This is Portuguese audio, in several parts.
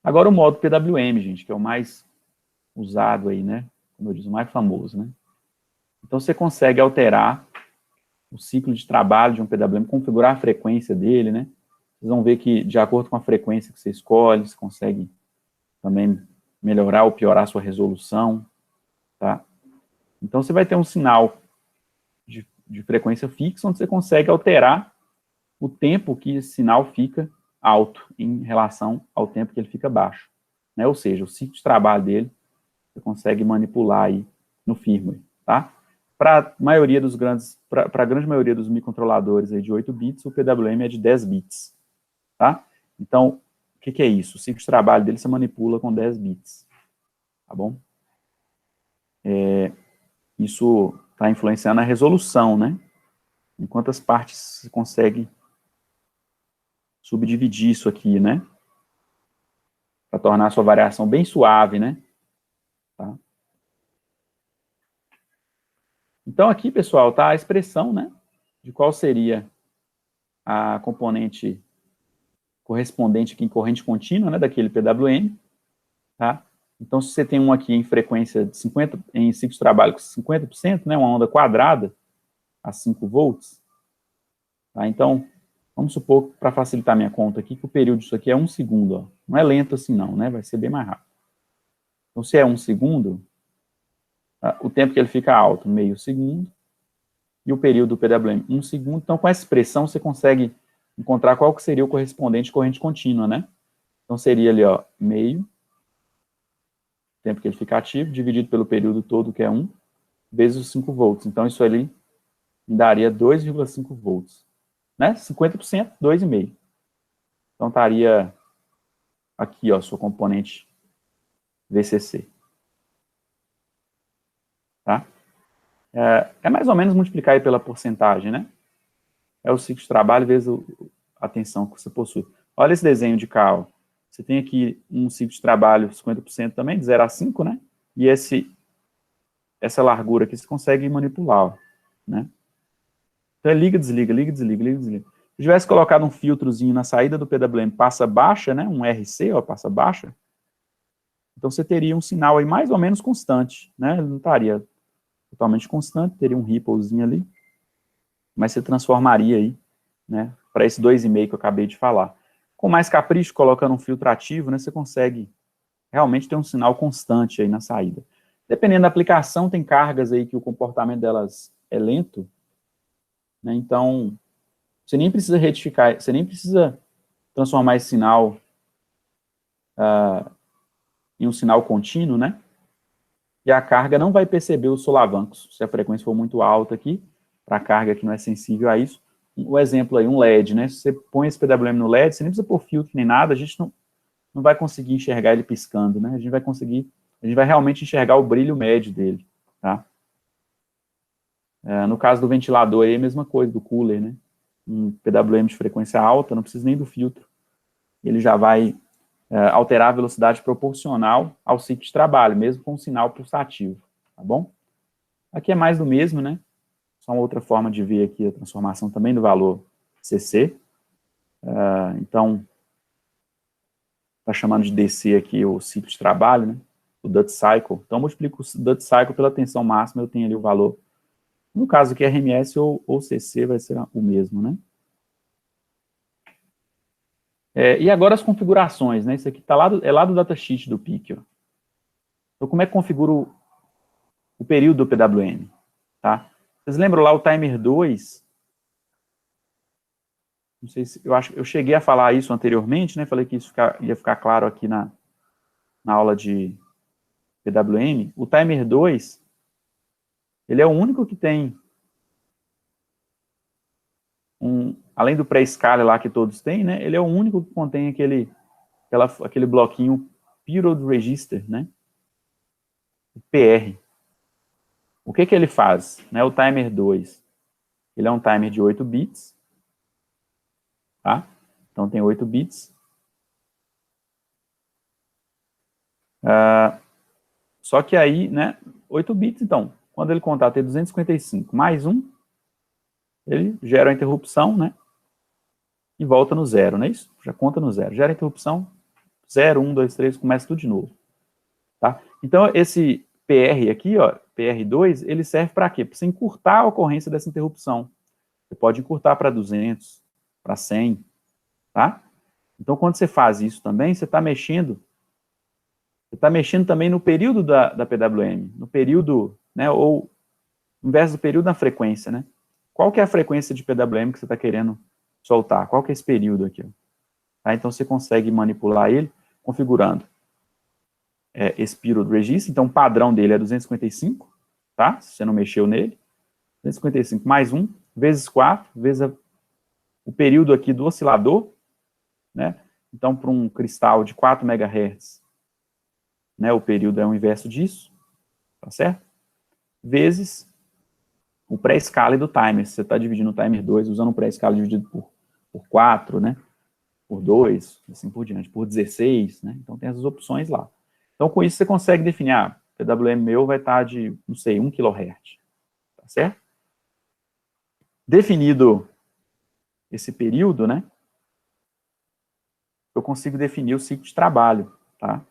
Agora o modo PWM, gente, que é o mais usado aí, né? Como eu disse, o mais famoso, né? Então você consegue alterar o ciclo de trabalho de um PWM, configurar a frequência dele, né? Vocês vão ver que, de acordo com a frequência que você escolhe, você consegue também melhorar ou piorar a sua resolução, tá? Então você vai ter um sinal de frequência fixa, onde você consegue alterar o tempo que esse sinal fica alto em relação ao tempo que ele fica baixo, né? Ou seja, o ciclo de trabalho dele, você consegue manipular aí no firmware, tá? Para a grande maioria dos microcontroladores aí de 8 bits, o PWM é de 10 bits, tá? Então, o que é isso? O ciclo de trabalho dele você manipula com 10 bits, tá bom? Isso está influenciando a resolução, né? Em quantas partes você consegue subdividir isso aqui, né? Para tornar a sua variação bem suave, né? Tá? Então, aqui, pessoal, está a expressão, né? De qual seria a componente correspondente aqui em corrente contínua, né? Daquele PWM, tá? Então, se você tem um aqui em frequência de 50, em ciclo de trabalho com 50%, né? Uma onda quadrada, a 5 volts, tá? Então, vamos supor, para facilitar minha conta aqui, que o período disso aqui é 1 segundo, ó. Não é lento assim não, né? Vai ser bem mais rápido. Então, se é 1 segundo, o tempo que ele fica alto, meio segundo, e o período do PWM, 1 segundo. Então, com essa expressão, você consegue encontrar qual que seria o correspondente corrente contínua, né? Então, seria ali, ó, meio, tempo que ele fica ativo, dividido pelo período todo, que é 1, vezes os 5 volts. Então, isso ali me daria 2,5 volts, né? 50%, 2,5. Então, estaria aqui, ó, sua componente VCC. Tá? É mais ou menos multiplicar aí pela porcentagem, né? É o ciclo de trabalho vezes a tensão que você possui. Olha esse desenho de cá, ó. Você tem aqui um ciclo de trabalho 50% também, de 0 a 5, né? E essa largura aqui você consegue manipular, ó, né? Então é liga, desliga, liga, desliga, liga, desliga. Se eu tivesse colocado um filtrozinho na saída do PWM passa baixa, né? Um RC, ó, passa baixa. Então você teria um sinal aí mais ou menos constante, né? Ele não estaria totalmente constante, teria um ripplezinho ali, mas você transformaria aí, né, para esse 2,5 que eu acabei de falar. Com mais capricho, colocando um filtro ativo, né, você consegue realmente ter um sinal constante aí na saída. Dependendo da aplicação, tem cargas aí que o comportamento delas é lento, né, então você nem precisa retificar, você nem precisa transformar esse sinal em um sinal contínuo, né, e a carga não vai perceber os solavancos, se a frequência for muito alta aqui, para a carga que não é sensível a isso. O exemplo aí, um LED, né? Se você põe esse PWM no LED, você nem precisa pôr filtro nem nada, a gente não vai conseguir enxergar ele piscando, né? A gente vai realmente enxergar o brilho médio dele, tá? No caso do ventilador aí, a mesma coisa, do cooler, né? Um PWM de frequência alta, não precisa nem do filtro. Ele já vai alterar a velocidade proporcional ao ciclo de trabalho, mesmo com um sinal pulsativo, tá bom? Aqui é mais do mesmo, né? Só uma outra forma de ver aqui a transformação também do valor CC. Então, está chamando de DC aqui o ciclo de trabalho, né? O Duty Cycle. Então, eu multiplico o Duty Cycle pela tensão máxima, eu tenho ali o valor. No caso aqui, RMS ou CC vai ser o mesmo, né? E agora as configurações, né? Isso aqui é lá do datasheet do PIC, ó. Então, como é que configuro o período do PWM, tá? Vocês lembram lá o timer 2? Não sei se, eu cheguei a falar isso anteriormente, né? Falei que isso ia ficar claro aqui na aula de PWM. O timer 2, ele é o único que tem além do pré-scaler lá que todos têm, né? Ele é o único que contém aquele bloquinho Period Register, né? O PR. O que ele faz? Né? O timer 2, ele é um timer de 8 bits, tá? Então tem 8 bits. Só que aí, né, 8 bits, então, quando ele contar ter 255 mais 1, ele gera a interrupção, né, e volta no zero, não é isso? Já conta no zero. Gera a interrupção, 0, 1, 2, 3, começa tudo de novo. Tá? Então, esse PR aqui, ó, PR2, ele serve para quê? Para você encurtar a ocorrência dessa interrupção. Você pode encurtar para 200, para 100, tá? Então, quando você faz isso também, você está mexendo também no período da PWM, no período, né, ou no invés do período na frequência, né? Qual que é a frequência de PWM que você está querendo soltar? Qual que é esse período aqui? Ó? Tá? Então, você consegue manipular ele configurando esse period register. Então, o padrão dele é 255, tá? Se você não mexeu nele. 255 mais 1, vezes 4, vezes o período aqui do oscilador, né? Então, para um cristal de 4 MHz, né, o período é o inverso disso, tá certo? Vezes o pré-escala do timer. Se você está dividindo o timer 2, usando o pré-escala dividido por 4, né? Por 2, assim por diante, por 16, né? Então, tem essas opções lá. Então, com isso, você consegue definir, o PWM meu vai estar de, não sei, 1 kHz, tá certo? Definido esse período, né? Eu consigo definir o ciclo de trabalho, tá?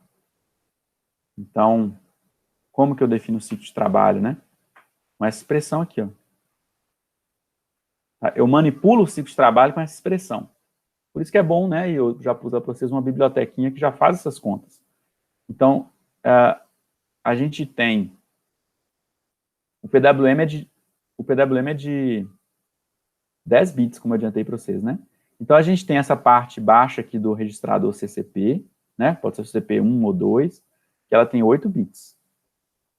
Então, como que eu defino o ciclo de trabalho, né? Com essa expressão aqui, ó. Eu manipulo o ciclo de trabalho com essa expressão. Por isso que é bom, né? E eu já pus para vocês uma bibliotequinha que já faz essas contas. Então, a gente tem o PWM é de 10 bits, como eu adiantei para vocês, né? Então, a gente tem essa parte baixa aqui do registrador CCP, né? Pode ser o CCP 1 ou 2, que ela tem 8 bits.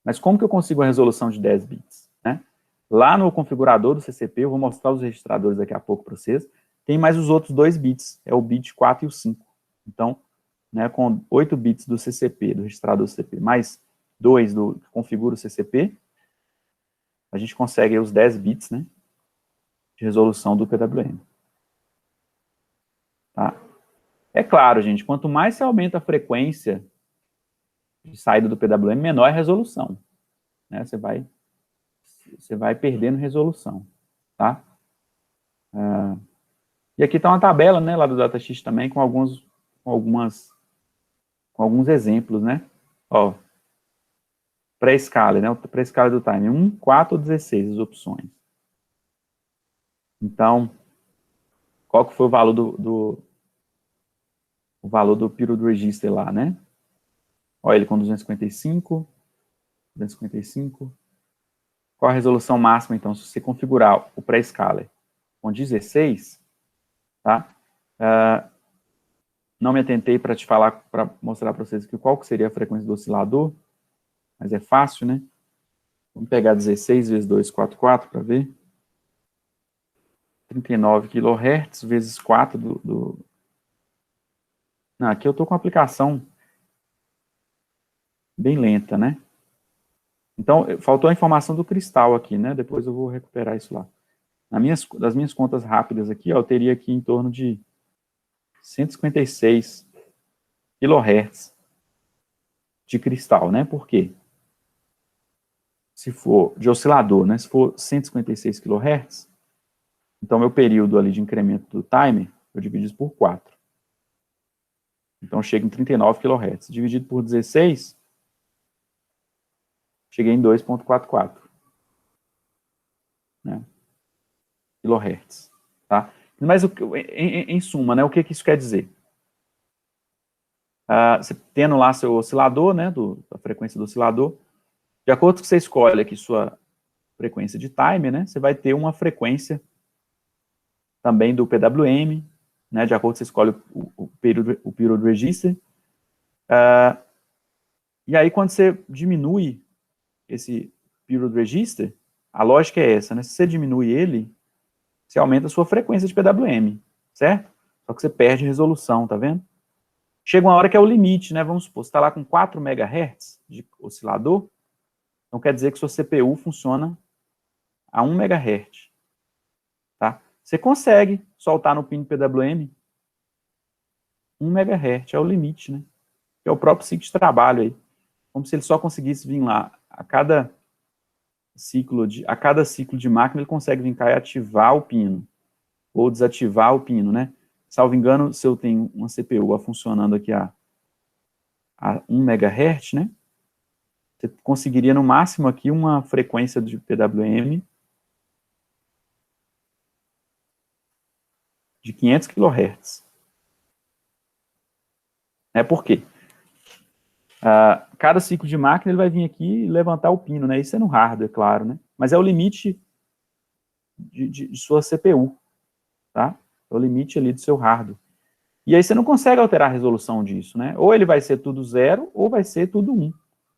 Mas como que eu consigo a resolução de 10 bits, né? Lá no configurador do CCP, eu vou mostrar os registradores daqui a pouco para vocês, tem mais os outros 2 bits, é o bit 4 e o 5. Então, né, com 8 bits do CCP, do registrador CCP, mais 2 do configura o CCP, a gente consegue aí os 10 bits, né, de resolução do PWM. Tá? É claro, gente, quanto mais você aumenta a frequência de saída do PWM, menor é a resolução. Né? Você vai perdendo resolução. Tá? E aqui está uma tabela, né, lá do datasheet também, com alguns exemplos, né? Ó, pré-escala, né? Pré-escala do time, 1, 4 ou 16 as opções. Então, qual que foi o valor o valor do period register lá, né? Olha ele com 255. Qual a resolução máxima, então, se você configurar o pré-escala com 16, tá? Não me atentei para te falar, para mostrar para vocês aqui qual que seria a frequência do oscilador, mas é fácil, né? Vamos pegar 16 vezes 244 para ver. 39 kHz vezes 4 Não, aqui eu estou com a aplicação bem lenta, né? Então, faltou a informação do cristal aqui, né? Depois eu vou recuperar isso lá. Das minhas contas rápidas aqui, ó, eu teria aqui em torno de 156 kHz de cristal, né? Por quê? Se for de oscilador, né? Se for 156 kHz, então meu período ali de incremento do timer, eu divido isso por 4. Então, chega em 39 kHz. Dividido por 16, cheguei em 2,44, né? kHz, tá? Mas, em suma, né, o que isso quer dizer? Você tendo lá seu oscilador, né, a frequência do oscilador, de acordo com que você escolhe aqui sua frequência de timer, né, você vai ter uma frequência também do PWM, né, de acordo com que você escolhe o period register. E aí, quando você diminui esse period register, a lógica é essa, né? Se você diminui ele, você aumenta a sua frequência de PWM, certo? Só que você perde resolução, tá vendo? Chega uma hora que é o limite, né? Vamos supor, você está lá com 4 MHz de oscilador, então quer dizer que sua CPU funciona a 1 MHz, tá? Você consegue soltar no pin PWM 1 MHz, é o limite, né? Que é o próprio ciclo de trabalho aí. Como se ele só conseguisse vir lá a cada ciclo de máquina, ele consegue vir cá e ativar o pino, ou desativar o pino, né? Salvo engano, se eu tenho uma CPU funcionando aqui a a 1 MHz, né? Você conseguiria, no máximo, aqui, uma frequência de PWM de 500 kHz. Por quê? Cada ciclo de máquina, ele vai vir aqui e levantar o pino, né? Isso é no hardware, claro, né? Mas é o limite de sua CPU, tá? É o limite ali do seu hardware. E aí você não consegue alterar a resolução disso, né? Ou ele vai ser tudo 0, ou vai ser tudo 1.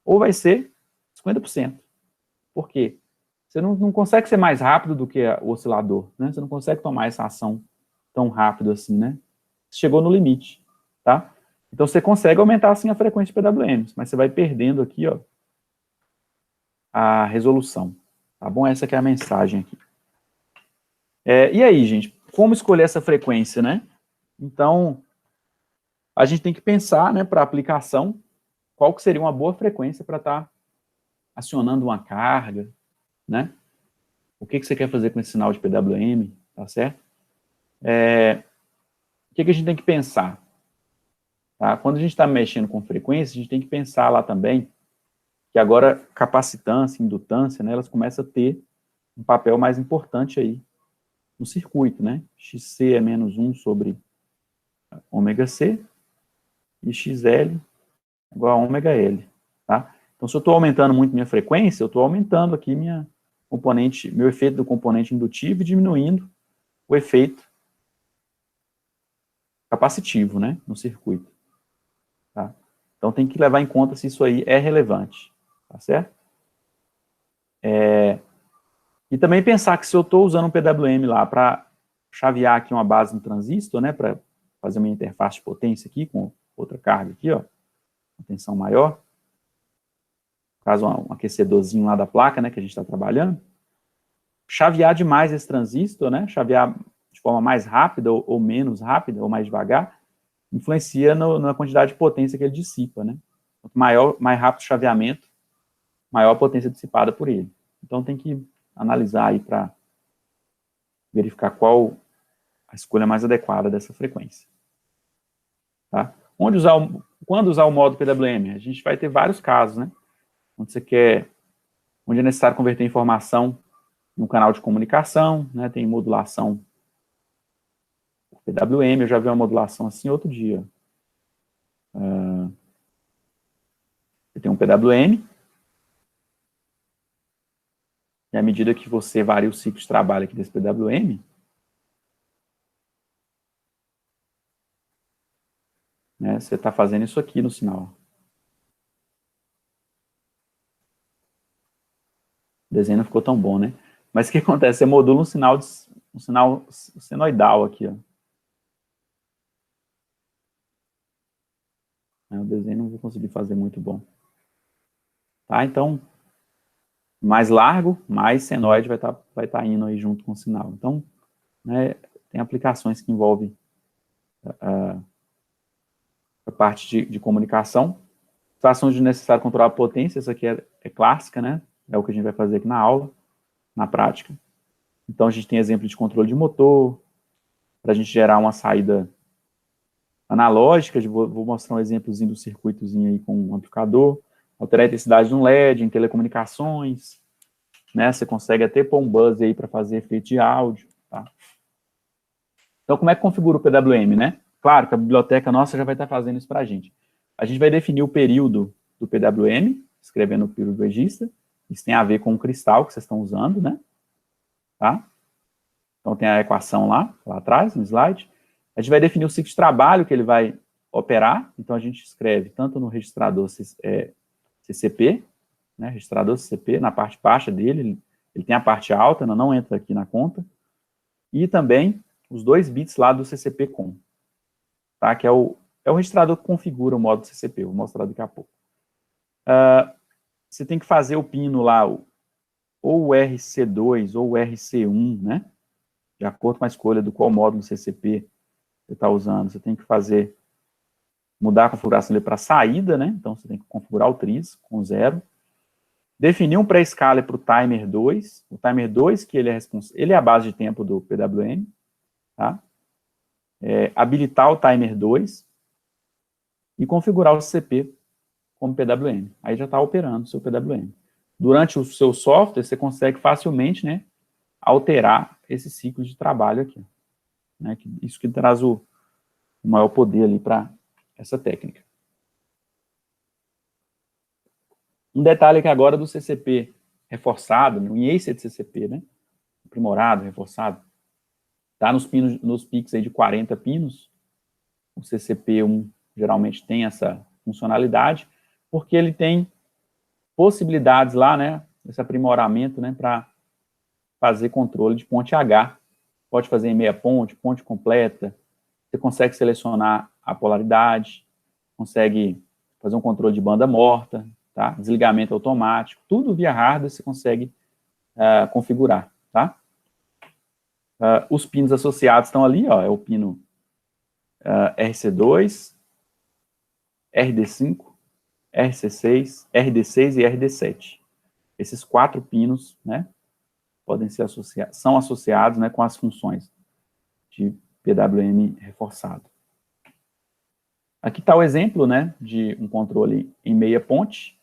Ou vai ser 50%. Por quê? Você não consegue ser mais rápido do que o oscilador, né? Você não consegue tomar essa ação tão rápido assim, né? Chegou no limite, tá? Então você consegue aumentar assim a frequência de PWM, mas você vai perdendo aqui, ó, a resolução, tá bom? Essa que é a mensagem aqui. E aí, gente, como escolher essa frequência, né? Então, a gente tem que pensar, né, para a aplicação, qual que seria uma boa frequência para estar acionando uma carga, né? O que você quer fazer com esse sinal de PWM, tá certo? O que a gente tem que pensar? Tá? Quando a gente está mexendo com frequência, a gente tem que pensar lá também que agora capacitância, indutância, né, elas começam a ter um papel mais importante aí no circuito, né? XC é menos 1 sobre ômega C e XL igual a ômega L, tá? Então, se eu estou aumentando muito minha frequência, eu estou aumentando aqui meu efeito do componente indutivo e diminuindo o efeito capacitivo, né, no circuito, tá? Então, tem que levar em conta se isso aí é relevante, tá certo? E também pensar que se eu estou usando um PWM lá para chavear aqui uma base no transistor, né, para fazer uma interface de potência aqui com outra carga aqui, ó, uma tensão maior, no caso um aquecedorzinho lá da placa, né, que a gente está trabalhando, chavear demais esse transistor, né, chavear de forma mais rápida ou menos rápida, ou mais devagar, influencia na quantidade de potência que ele dissipa, né. Quanto mais rápido o chaveamento, maior a potência dissipada por ele. Então tem que analisar aí para verificar qual a escolha mais adequada dessa frequência. Tá? Quando usar o modo PWM? A gente vai ter vários casos, né? Onde é necessário converter informação no canal de comunicação, né? Tem modulação por PWM, eu já vi uma modulação assim outro dia. Você tem um PWM, e à medida que você varia o ciclo de trabalho aqui desse PWM, né, você está fazendo isso aqui no sinal. O desenho não ficou tão bom, né? Mas o que acontece? Você modula um sinal senoidal aqui, ó. O desenho não vou conseguir fazer muito bom. Tá? Então, mais largo, mais senoide vai tá indo aí junto com o sinal. Então, né, tem aplicações que envolvem a parte de comunicação. Situações de necessário controlar a potência, essa aqui é clássica, né? É o que a gente vai fazer aqui na aula, na prática. Então, a gente tem exemplo de controle de motor, para a gente gerar uma saída analógica, vou mostrar um exemplozinho do circuitozinho aí com um amplificador, alterar a intensidade de um LED em telecomunicações, né? Você consegue até pôr um buzz aí para fazer efeito de áudio, tá? Então, como é que configura o PWM, né? Claro que a biblioteca nossa já vai estar fazendo isso para a gente. A gente vai definir o período do PWM, escrevendo o período regista. Isso tem a ver com o cristal que vocês estão usando, né? Tá? Então, tem a equação lá atrás, no slide. A gente vai definir o ciclo de trabalho que ele vai operar. Então, a gente escreve tanto no registrador CCP, né? Registrador CCP, na parte baixa dele, ele tem a parte alta, não entra aqui na conta. E também os 2 bits lá do CCP-COM, tá? Que é o registrador que configura o modo CCP, vou mostrar daqui a pouco. Você tem que fazer o pino lá, ou o RC2 ou o RC1, né? De acordo com a escolha do qual módulo CCP você está usando. Você tem que mudar a configuração para saída, né? Então, você tem que configurar o tris com 0. Definir um pré-scaler para o timer 2. O timer 2, que ele é a base de tempo do PWM, tá? Habilitar o timer 2 e configurar o CCP como PWM. Aí já está operando o seu PWM. Durante o seu software, você consegue facilmente, né, alterar esse ciclo de trabalho aqui. Né, isso que traz o maior poder ali para essa técnica. Um detalhe aqui agora do CCP reforçado, no IACE de CCP, né, aprimorado, reforçado, está nos picos aí de 40 pinos. O CCP1 geralmente tem essa funcionalidade, porque ele tem possibilidades lá, né, esse aprimoramento, né, para fazer controle de ponte H. Pode fazer em meia ponte, ponte completa, você consegue selecionar a polaridade, consegue fazer um controle de banda morta, tá? Desligamento automático, tudo via hardware você consegue configurar, tá? Os pinos associados estão ali, ó, é o pino RC2, RD5, RC6, RD6 e RD7. Esses 4 pinos, né, podem ser são associados, né, com as funções de PWM reforçado. Aqui está o exemplo, né, de um controle em meia ponte.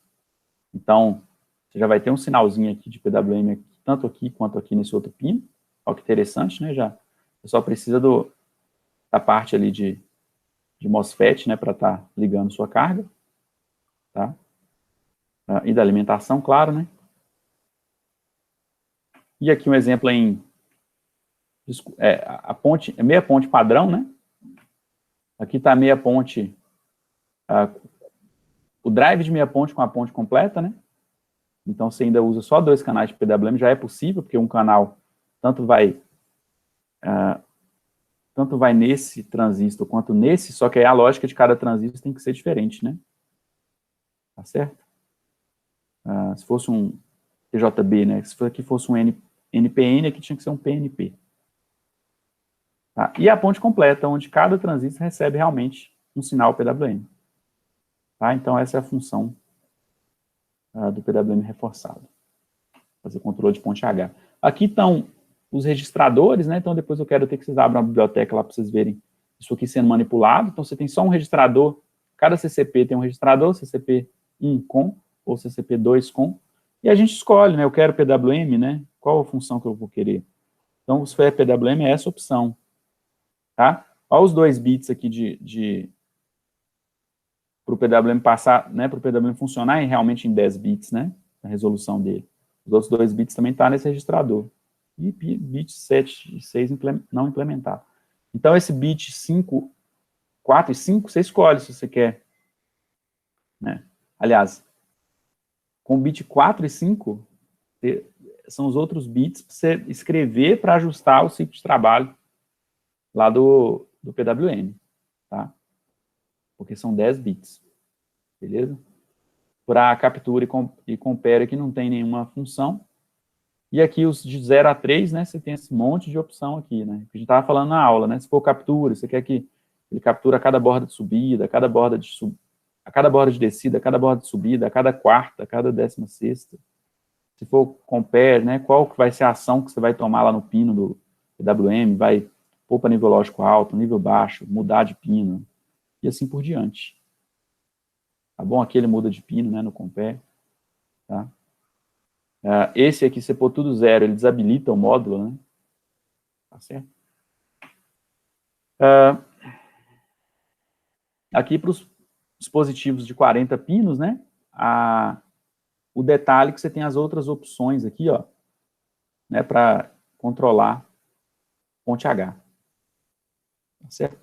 Então, você já vai ter um sinalzinho aqui de PWM, aqui, tanto aqui quanto aqui nesse outro pino. Olha que interessante, né, já. Você só precisa da parte ali de MOSFET, né, para estar ligando sua carga, tá? E da alimentação, claro, né. E aqui um exemplo em a ponte, meia ponte padrão, né? Aqui está a meia ponte, o drive de meia ponte com a ponte completa, né? Então, você ainda usa só 2 canais de PWM, já é possível, porque um canal tanto vai nesse transistor quanto nesse, só que aí a lógica de cada transistor tem que ser diferente, né? Tá certo? Se fosse um TJB, né? Se aqui fosse um NPN, aqui tinha que ser um PNP. Tá? E a ponte completa, onde cada transistor recebe realmente um sinal PWM. Tá? Então, essa é a função do PWM reforçado. Fazer controle de ponte H. Aqui estão os registradores, né? Então, depois eu quero ter que vocês abram uma biblioteca lá para vocês verem isso aqui sendo manipulado. Então, você tem só um registrador. Cada CCP tem um registrador, CCP1 com, ou CCP2 com. E a gente escolhe, né? Eu quero PWM, né? Qual a função que eu vou querer? Então, se for PWM, é essa opção. Tá? Olha os 2 bits aqui para o PWM passar, né, para o PWM funcionar realmente em 10 bits, né, a resolução dele. Os outros 2 bits também estão nesse registrador. E bit 7 e 6 não implementado. Então, esse bit 5, 4 e 5, você escolhe se você quer. Né? Aliás, com o bit 4 e 5, são os outros bits para você escrever para ajustar o ciclo de trabalho lá do PWM, tá? Porque são 10 bits, beleza? Para captura e compare aqui não tem nenhuma função. E aqui os de 0 a 3, né, você tem esse monte de opção aqui, né? Que a gente estava falando na aula, né? Se for captura, você quer que ele captura a cada borda de subida, a cada borda de descida, a cada borda de subida, a cada quarta, a cada 16ª. Se for compare, né, qual que vai ser a ação que você vai tomar lá no pino do PWM, vai pôr para nível lógico alto, nível baixo, mudar de pino, e assim por diante. Tá bom? Aqui ele muda de pino, né, no compare. Tá? Esse aqui, se pôr tudo 0, ele desabilita o módulo, né? Tá certo? Aqui para os dispositivos de 40 pinos, né? O detalhe é que você tem as outras opções aqui, ó, né, para controlar ponte H. Tá certo?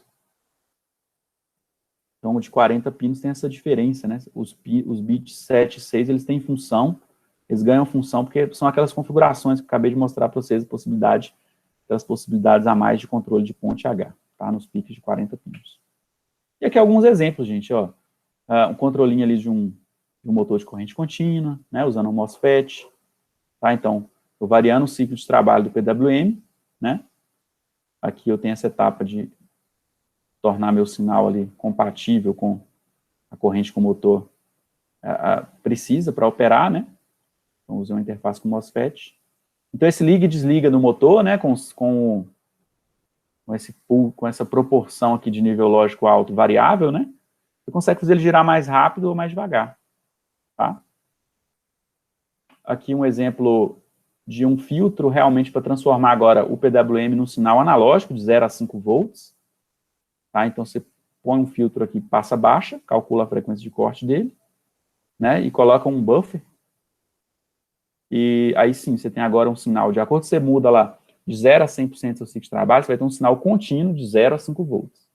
Então, o de 40 pinos tem essa diferença, né? Os bits 7 e 6, eles têm função, eles ganham função porque são aquelas configurações que eu acabei de mostrar para vocês, aquelas possibilidades a mais de controle de ponte H, tá? Nos piques de 40 pinos. E aqui alguns exemplos, gente, ó. Um controlinho ali de um motor de corrente contínua, né? Usando um MOSFET, tá? Então, eu variando o ciclo de trabalho do PWM, né? Aqui eu tenho essa etapa de tornar meu sinal ali compatível com a corrente que o motor precisa para operar, né? Então, usei uma interface com MOSFET. Então, esse liga e desliga do motor, né, com essa proporção aqui de nível lógico alto variável, né? Você consegue fazer ele girar mais rápido ou mais devagar, tá? Aqui um exemplo de um filtro realmente para transformar agora o PWM num sinal analógico de 0 a 5 volts. Tá? Então, você põe um filtro aqui, passa baixa, calcula a frequência de corte dele, né? E coloca um buffer. E aí sim, você tem agora um sinal, de acordo com você muda lá de 0 a 100% do seu ciclo de trabalho, você vai ter um sinal contínuo de 0 a 5 volts.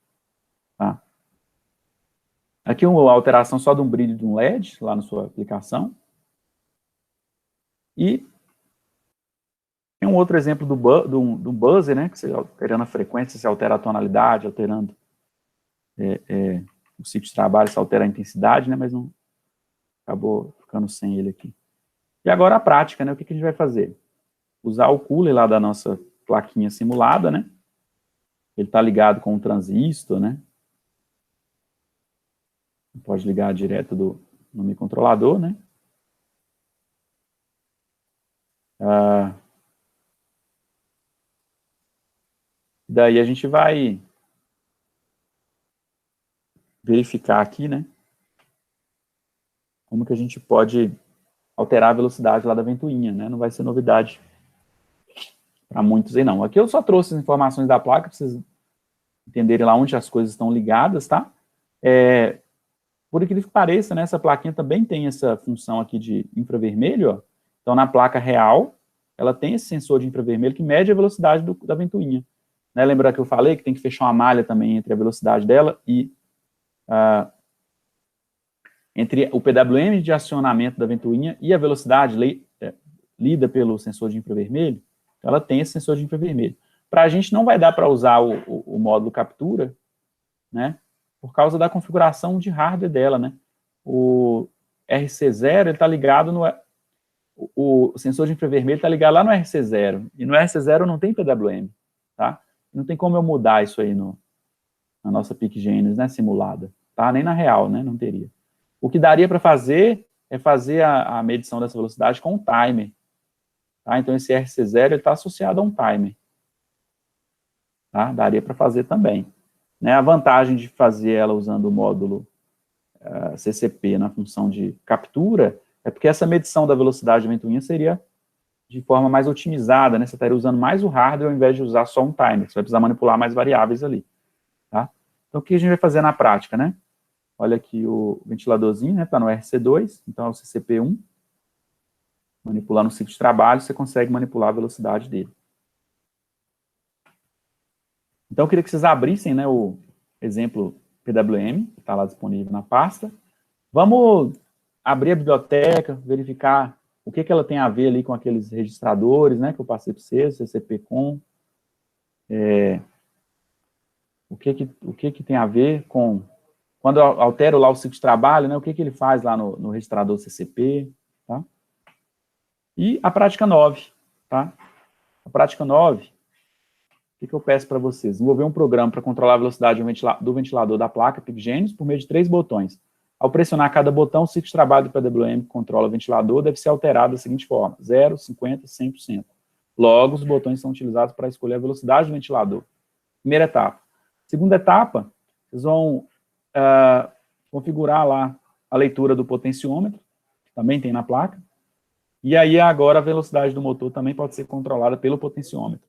Tá? Aqui uma alteração só de um brilho de um LED, lá na sua aplicação. E tem um outro exemplo do buzzer, né, que você alterando a frequência, você altera a tonalidade, alterando o ciclo de trabalho, você altera a intensidade, né, mas não acabou ficando sem ele aqui. E agora a prática, né, o que a gente vai fazer? Usar o cooler lá da nossa plaquinha simulada, né, ele está ligado com um transistor, né, pode ligar direto no microcontrolador, né. Daí a gente vai verificar aqui, né, como que a gente pode alterar a velocidade lá da ventoinha, né, não vai ser novidade para muitos aí não. Aqui eu só trouxe as informações da placa para vocês entenderem lá onde as coisas estão ligadas, tá? Por incrível que pareça, né, essa plaquinha também tem essa função aqui de infravermelho, ó. Então na placa real, ela tem esse sensor de infravermelho que mede a velocidade da ventoinha. Né, lembra que eu falei que tem que fechar uma malha também entre a velocidade dela e entre o PWM de acionamento da ventoinha e a velocidade lida pelo sensor de infravermelho. Então, ela tem esse sensor de infravermelho. Para a gente não vai dar para usar o módulo captura, né, por causa da configuração de hardware dela, né. O RC0 está ligado no... O sensor de infravermelho está ligado lá no RC0, e no RC0 não tem PWM, tá? Não tem como eu mudar isso aí na nossa PIC-Genius, né, simulada, tá? Nem na real, né, não teria. O que daria para fazer é fazer a medição dessa velocidade com um timer. Tá? Então, esse RC0 está associado a um timer. Tá? Daria para fazer também. Né? A vantagem de fazer ela usando o módulo CCP na função de captura é porque essa medição da velocidade da ventoinha seria de forma mais otimizada, né? Você estaria usando mais o hardware ao invés de usar só um timer. Você vai precisar manipular mais variáveis ali. Tá? Então, o que a gente vai fazer na prática, né? Olha aqui o ventiladorzinho, né? Está no RC2, então é o CCP1. Manipulando o ciclo de trabalho, você consegue manipular a velocidade dele. Então, eu queria que vocês abrissem, né, o exemplo PWM, que está lá disponível na pasta. Vamos abrir a biblioteca, verificar o que ela tem a ver ali com aqueles registradores, né, que eu passei para vocês, CCP-com. O que tem a ver com... Quando eu altero lá o ciclo de trabalho, né, o que ele faz lá no registrador CCP, tá? E a prática 9, tá? A prática 9, o que eu peço para vocês? Desenvolver um programa para controlar a velocidade do ventilador da placa PIC-Genius por meio de 3 botões. Ao pressionar cada botão, o ciclo de trabalho do PWM que controla o ventilador deve ser alterado da seguinte forma: 0, 50, 100%. Logo, os botões são utilizados para escolher a velocidade do ventilador. Primeira etapa. Segunda etapa, vocês vão configurar lá a leitura do potenciômetro, que também tem na placa. E aí, agora, a velocidade do motor também pode ser controlada pelo potenciômetro.